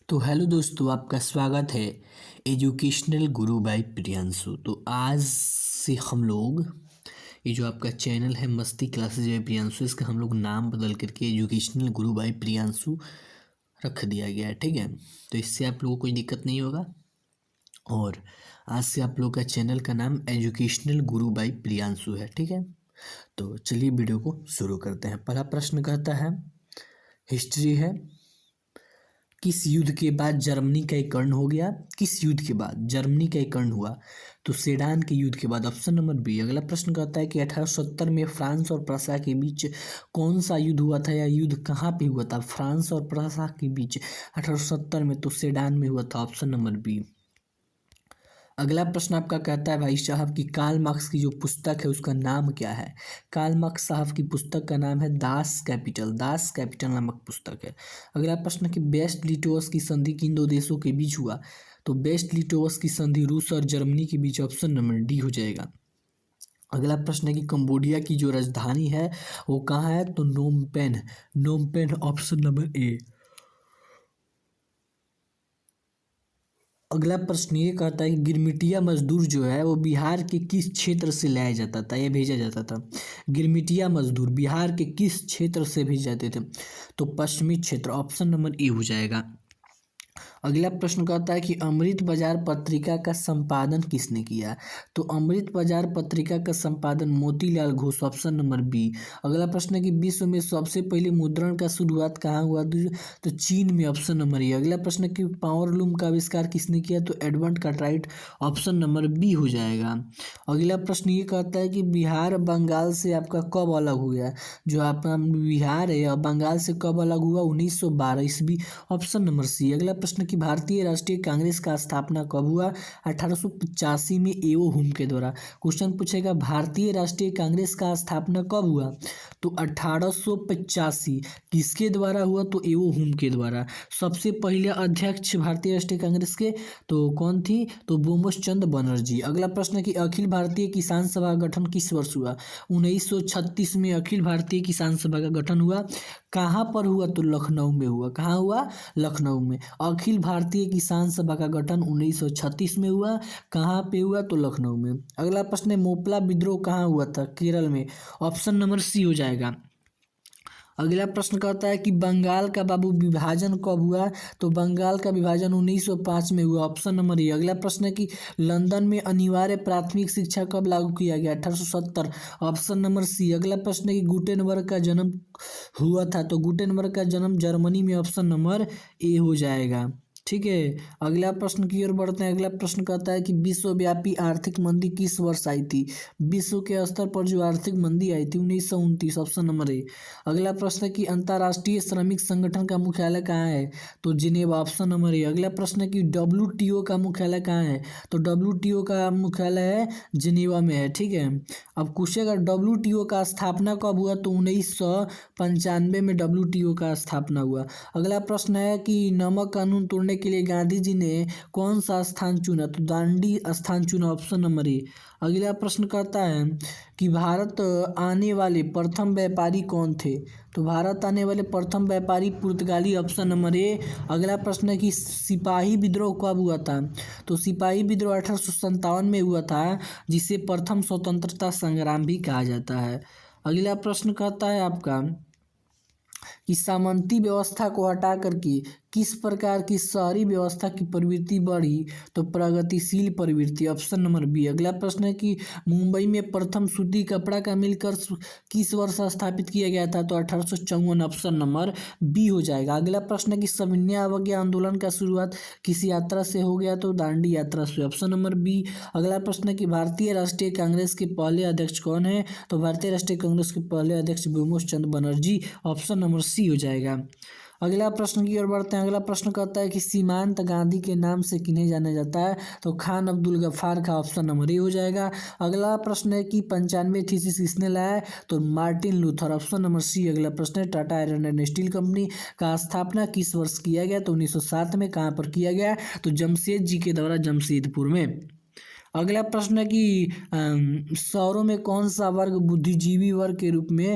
तो हेलो दोस्तों, आपका स्वागत है एजुकेशनल गुरु बाय प्रियांशु। तो आज से हम लोग ये जो आपका चैनल है मस्ती क्लासेज बाय प्रियांशु, इसका हम लोग नाम बदल करके एजुकेशनल गुरु बाय प्रियांशु रख दिया गया है। ठीक है, तो इससे आप लोगों को कोई दिक्कत नहीं होगा। और आज से आप लोग का चैनल का नाम एजुकेशनल गुरु बाय प्रियांशु है। ठीक है, तो चलिए वीडियो को शुरू करते हैं। पहला प्रश्न कहता है, हिस्ट्री है, किस युद्ध के बाद जर्मनी का एकीकरण हो गया? किस युद्ध के बाद जर्मनी का एकीकरण हुआ? तो सेडान के युद्ध के बाद, ऑप्शन नंबर बी। अगला प्रश्न कहता है कि 1870 में फ्रांस और प्रसा के बीच कौन सा युद्ध हुआ था, या युद्ध कहाँ पे हुआ था फ्रांस और प्रसा के बीच 1870 में? तो सेडान में हुआ था, ऑप्शन नंबर बी। अगला प्रश्न आपका कहता है भाई साहब कि कार्ल मार्क्स की जो पुस्तक है उसका नाम क्या है? कार्ल मार्क्स साहब की पुस्तक का नाम है दास कैपिटल। दास कैपिटल नामक पुस्तक है। अगला प्रश्न कि बेस्ट लिटोवस की संधि किन दो देशों के बीच हुआ? तो बेस्ट लिटोवस की संधि रूस और जर्मनी के बीच, ऑप्शन नंबर डी हो जाएगा। अगला प्रश्न है कि कंबोडिया की जो राजधानी है वो कहाँ है? तो Phnom Penh. Phnom Penh, option number A. अगला प्रश्न ये कहता है कि गिरमिटिया मजदूर जो है वो बिहार के किस क्षेत्र से लाया जाता था या भेजा जाता था? गिरमिटिया मजदूर बिहार के किस क्षेत्र से भेजे जाते थे? तो पश्चिमी क्षेत्र, ऑप्शन नंबर ए हो जाएगा। अगला प्रश्न कहता है कि अमृत बाजार पत्रिका का संपादन किसने किया? तो अमृत बाजार पत्रिका का संपादन Motilal Ghosh, option number B. अगला प्रश्न है कि विश्व में सबसे पहले मुद्रण का शुरुआत कहाँ हुआ? तो चीन में, ऑप्शन नंबर ए। अगला प्रश्न है कि पावरलूम का आविष्कार किसने किया? तो Edward Cartwright, option number B हो जाएगा। अगला प्रश्न ये कहता है कि बिहार बंगाल से आपका कब अलग हो गया? जो आपका बिहार है और बंगाल से कब अलग हुआ? 1912 ईस्वी, ऑप्शन नंबर सी। अगला प्रश्न कि भारतीय राष्ट्रीय कांग्रेस का स्थापना कब हुआ? 1885 में एओ हुम के द्वारा। क्वेश्चन पूछेगा भारतीय राष्ट्रीय कांग्रेस का स्थापना कब हुआ? तो 1885 किसके द्वारा हुआ? तो एओ हुम के द्वारा। सबसे पहले अध्यक्ष भारतीय राष्ट्रीय कांग्रेस के तो कौन थी? तो बोमस चंद्र बनर्जी। अगला प्रश्न कि अखिल भारतीय किसान सभा का गठन किस वर्ष हुआ? 1936 में अखिल भारतीय किसान सभा का गठन हुआ। कहाँ पर हुआ? तो लखनऊ में हुआ। कहाँ हुआ? लखनऊ में। अखिल भारतीय किसान सभा का गठन 1936 में हुआ। कहाँ पे हुआ? तो लखनऊ में। अगला प्रश्न है, मोपला विद्रोह कहाँ हुआ था? केरल में, ऑप्शन नंबर सी हो जाएगा। अगला प्रश्न कहता है कि बंगाल का बाबू विभाजन कब हुआ? तो बंगाल का विभाजन 1905 में हुआ, ऑप्शन नंबर ए। अगला प्रश्न है कि लंदन में अनिवार्य प्राथमिक शिक्षा कब लागू किया गया? 1870, ऑप्शन नंबर सी। अगला प्रश्न है कि गुटेनबर्ग का जन्म हुआ था? तो गुटेनबर्ग का जन्म जर्मनी में, ऑप्शन नंबर ए हो जाएगा। ठीक है, अगला प्रश्न की ओर बढ़ते हैं। अगला प्रश्न कहता है कि विश्वव्यापी आर्थिक मंदी किस वर्ष आई थी? विश्व के स्तर पर जो आर्थिक मंदी आई थी 1929, ऑप्शन नंबर ए। अगला प्रश्न है कि अंतर्राष्ट्रीय श्रमिक संगठन का मुख्यालय कहाँ है? तो जिनेवा, ऑप्शन नंबर ए। अगला प्रश्न है कि डब्ल्यूटीओ का मुख्यालय कहाँ है? तो डब्ल्यूटीओ का मुख्यालय है जिनेवा में है। ठीक है, अब पूछेगा डब्ल्यूटीओ का स्थापना कब हुआ? तो 1995 में डब्ल्यूटीओ का स्थापना हुआ। अगला प्रश्न है कि नमक कानून तोड़ने के लिए गांधी जी ने कौन सा स्थान चुना? तो दांडी स्थान चुना, ऑप्शन नंबर ए। अगला प्रश्न कहता है कि भारत आने वाले प्रथम व्यापारी कौन थे? तो भारत आने वाले प्रथम व्यापारी पुर्तगाली, ऑप्शन नंबर ए। अगला प्रश्न है कि सिपाही विद्रोह कब हुआ था? तो सिपाही विद्रोह 1857 में हुआ था, जिसे प्रथम स्वतंत्रता संग्राम भी कहा जाता है। अगला प्रश्न कहता है आपका कि सामंती व्यवस्था को हटा करके किस प्रकार की शहरी व्यवस्था की प्रवृत्ति बढ़ी? तो प्रगतिशील प्रवृत्ति, ऑप्शन नंबर बी। अगला प्रश्न है कि मुंबई में प्रथम सूती कपड़ा का मिल किस वर्ष स्थापित किया गया था? तो 1854, ऑप्शन नंबर बी हो जाएगा। अगला प्रश्न है कि सविनय अवज्ञा आंदोलन का शुरुआत किस यात्रा से हो गया? तो दांडी यात्रा से, ऑप्शन नंबर बी। अगला प्रश्न है कि भारतीय राष्ट्रीय कांग्रेस के पहले अध्यक्ष कौन है? तो भारतीय राष्ट्रीय कांग्रेस के पहले अध्यक्ष बोमस चंद्र बनर्जी, ऑप्शन नंबर सी हो जाएगा। अगला प्रश्न की ओर बढ़ते हैं। अगला प्रश्न कहता है कि सीमांत गांधी के नाम से किन्हें जाना जाता है? तो खान अब्दुल गफ्फार का, ऑप्शन नंबर ए हो जाएगा। अगला प्रश्न है कि 95 थीसिस किसने लाया है? तो Martin Luther, option number C. अगला प्रश्न है Tata iron and steel company का स्थापना किस वर्ष किया गया? तो 1907 में। कहाँ पर किया गया? तो जमशेद जी के द्वारा, जमशेदपुर में। अगला प्रश्न है कि शहरों में कौन सा वर्ग बुद्धिजीवी वर्ग के रूप में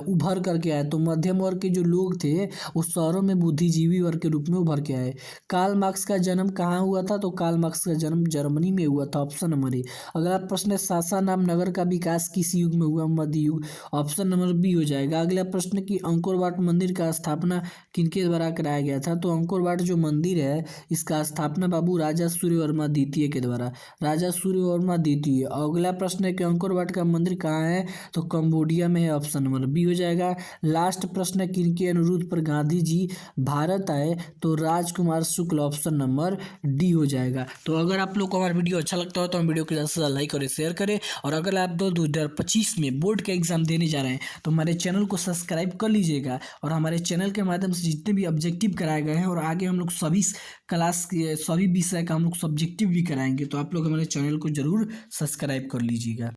उभर करके आया। तो मध्यम वर्ग के जो लोग थे वो शहरों में बुद्धिजीवी वर्ग के रूप में उभर के आए। कार्ल मार्क्स का जन्म कहाँ हुआ था। तो कार्ल मार्क्स का जन्म जर्मनी में हुआ था, ऑप्शन नंबर ए। अगला प्रश्न है सासाराम नगर का विकास किस युग में हुआ। मध्य युग, ऑप्शन नंबर बी हो जाएगा। अगला प्रश्न कि अंकोर वाट मंदिर का स्थापना किनके द्वारा कराया गया था। तो अंकोर वाट जो मंदिर है इसका स्थापना बाबू राजा सूर्यवर्मा द्वितीय के द्वारा, राजा सूर्यवर्मा द्वितीय। अगला प्रश्न है कि अंकोर वाट का मंदिर कहाँ है। तो कंबोडिया में है, ऑप्शन नंबर बी हो जाएगा। लास्ट प्रश्न है किनके अनुरोध पर गांधी जी भारत आए। तो राजकुमार शुक्ल, ऑप्शन नंबर डी हो जाएगा। तो अगर आप लोग को हमारा वीडियो अच्छा लगता हो तो हम वीडियो को ज़्यादा से ज़्यादा लाइक और शेयर करें। और अगर आप 2025 में बोर्ड का एग्जाम देने जा रहे हैं तो हमारे चैनल को सब्सक्राइब कर लीजिएगा। और हमारे चैनल के माध्यम से जितने भी ऑब्जेक्टिव कराए गए हैं और आगे हम लोग सभी क्लास के सभी विषय का हम लोग सब्जेक्टिव भी कराएंगे, तो आप लोग हमारे चैनल को जरूर सब्सक्राइब कर लीजिएगा।